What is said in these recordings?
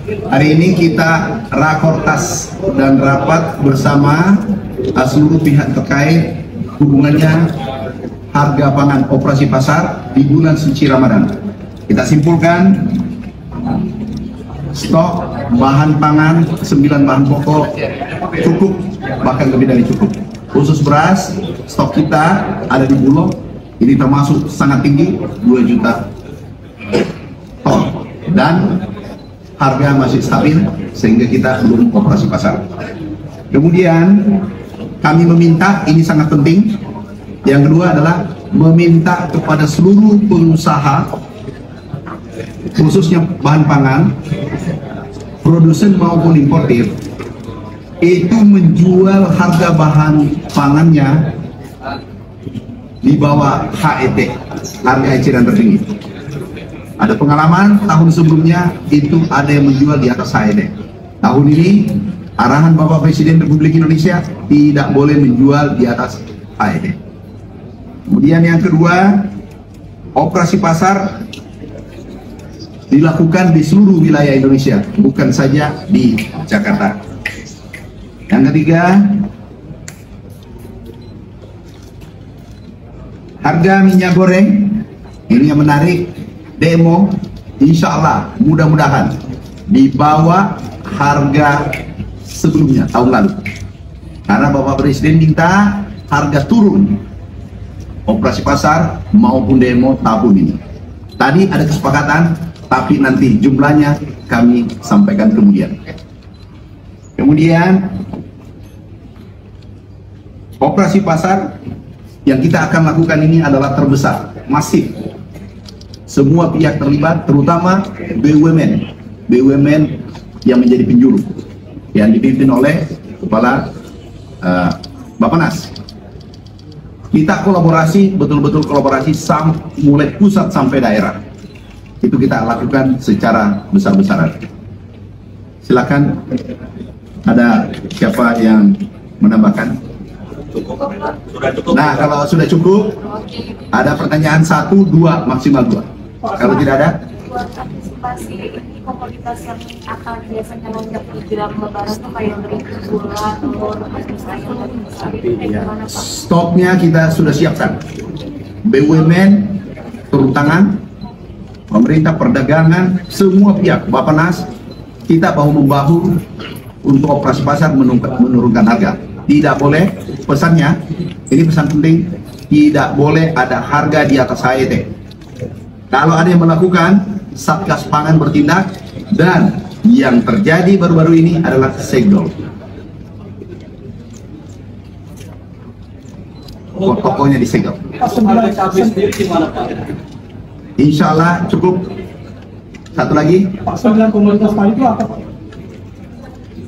Hari ini kita rakortas dan rapat bersama seluruh pihak terkait hubungannya harga pangan operasi pasar di bulan suci Ramadan. Kita simpulkan stok bahan pangan 9 bahan pokok cukup, bahkan lebih dari cukup. Khusus beras, stok kita ada di Bulog, ini termasuk sangat tinggi, 2 juta ton, dan harga masih stabil sehingga kita belum operasi pasar. Kemudian kami meminta, ini sangat penting, yang kedua adalah meminta kepada seluruh pengusaha khususnya bahan pangan, produsen maupun importir, itu menjual harga bahan pangannya di bawah HET, harga eceran tertinggi. Ada pengalaman tahun sebelumnya itu ada yang menjual di atas HET. Tahun ini arahan Bapak Presiden Republik Indonesia tidak boleh menjual di atas HET. Kemudian yang kedua, operasi pasar dilakukan di seluruh wilayah Indonesia, bukan saja di Jakarta. Yang ketiga, harga minyak goreng ini yang menarik. Demo, insya Allah mudah-mudahan di bawah harga sebelumnya tahun lalu, karena Bapak Presiden minta harga turun operasi pasar maupun demo tahun ini. Tadi ada kesepakatan, tapi nanti jumlahnya kami sampaikan kemudian. Kemudian operasi pasar yang kita akan lakukan ini adalah terbesar, masif. Semua pihak terlibat, terutama BUMN yang menjadi penjuru, yang dipimpin oleh Kepala Bappenas. Kita kolaborasi, betul-betul kolaborasi mulai pusat sampai daerah. Itu kita lakukan secara besar-besaran. Silakan, ada siapa yang menambahkan? Sudah cukup. Nah, kalau sudah cukup, ada pertanyaan 1, 2, maksimal 2. Kalau tidak ada, buat antisipasi ini komoditas yang akan biasanya lonjak di jelang lebaran itu kayak berikan gula, telur, sayur, dan bagaimana Pak? stoknya kita sudah siapkan. BUMN turun tangan, pemerintah, perdagangan, semua pihak, Bappenas, kita bahu-membahu untuk operasi pasar menurunkan harga. Tidak boleh, pesannya, ini pesan penting, tidak boleh ada harga di atas HET. Kalau ada yang melakukan, Satgas Pangan bertindak, dan yang terjadi baru-baru ini adalah segel. Tokonya disegel. Insya Allah cukup. Satu lagi. Komoditas itu apa, Pak?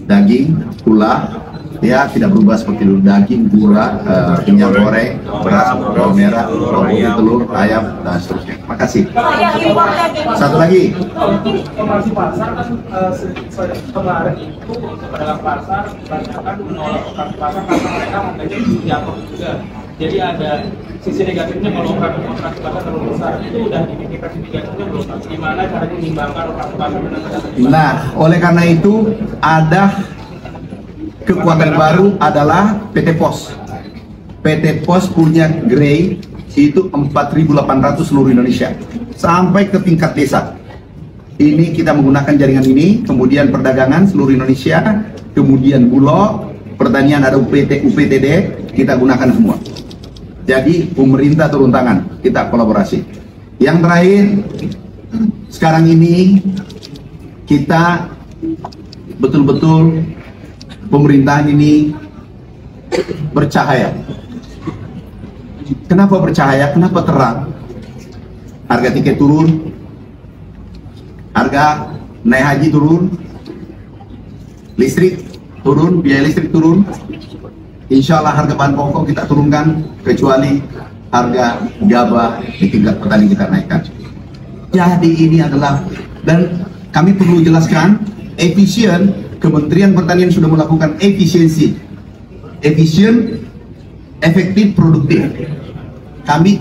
Daging, gula, ya tidak berubah seperti dulu. Daging, gula, minyak goreng, beras, bawang merah, bawang putih, telur, ayam, dan seterusnya. Makasih. Satu lagi. Operasi pasar kan kemarin itu pedagang pasar kebanyakan menolak operasi pasar karena mereka membayar jatuh juga. Jadi ada sisi negatifnya kalau operasi pasar terlalu besar. Itu udah dipikirkan sisi negatifnya belum? Gimana cara mengimbangkan operasi pasar dengan Nah, oleh karena itu ada kekuatan baru adalah PT Pos. PT Pos punya grade itu 4.800 seluruh Indonesia sampai ke tingkat desa. Ini kita menggunakan jaringan ini, kemudian perdagangan seluruh Indonesia, kemudian Bulog, pertanian ada UPTD, kita gunakan semua. Jadi pemerintah turun tangan, kita kolaborasi. Yang terakhir, sekarang ini kita betul-betul pemerintahan ini bercahaya. Kenapa bercahaya? Kenapa terang? Harga tiket turun, harga naik haji turun, listrik turun, biaya listrik turun. Insya Allah harga bahan pokok kita turunkan, kecuali harga gabah di tingkat petani kita naikkan. Jadi ini adalah, dan kami perlu jelaskan, efisien. Kementerian Pertanian sudah melakukan efisiensi, efisien, efektif, produktif. Kami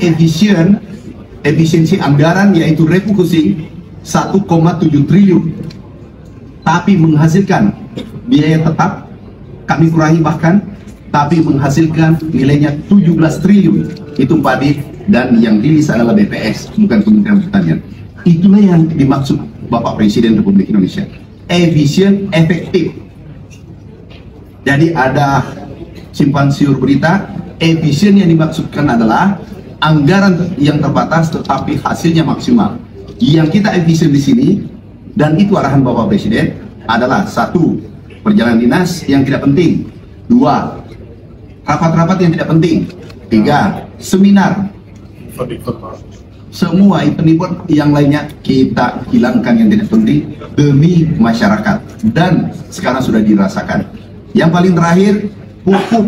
efisiensi anggaran yaitu refocusing 1,7 triliun. tapi menghasilkan biaya tetap, kami kurangi bahkan, tapi menghasilkan nilainya 17 triliun. Itu padi, dan yang rilis adalah BPS, bukan Kementerian Pertanian. Itulah yang dimaksud Bapak Presiden Republik Indonesia. Efisien, efektif. Jadi ada simpang siur berita, efisien yang dimaksudkan adalah anggaran yang terbatas tetapi hasilnya maksimal. Yang kita efisien di sini, dan itu arahan Bapak Presiden, adalah 1. Perjalanan dinas yang tidak penting. 2. Rapat-rapat yang tidak penting. 3. Seminar. Semua event-event yang lainnya kita hilangkan yang tidak penting demi masyarakat. Dan sekarang sudah dirasakan. Yang paling terakhir, pupuk.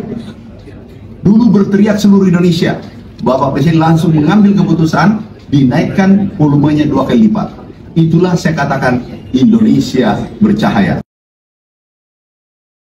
Dulu berteriak seluruh Indonesia. Bapak Presiden langsung mengambil keputusan dinaikkan volumenya 2 kali lipat. Itulah saya katakan Indonesia bercahaya.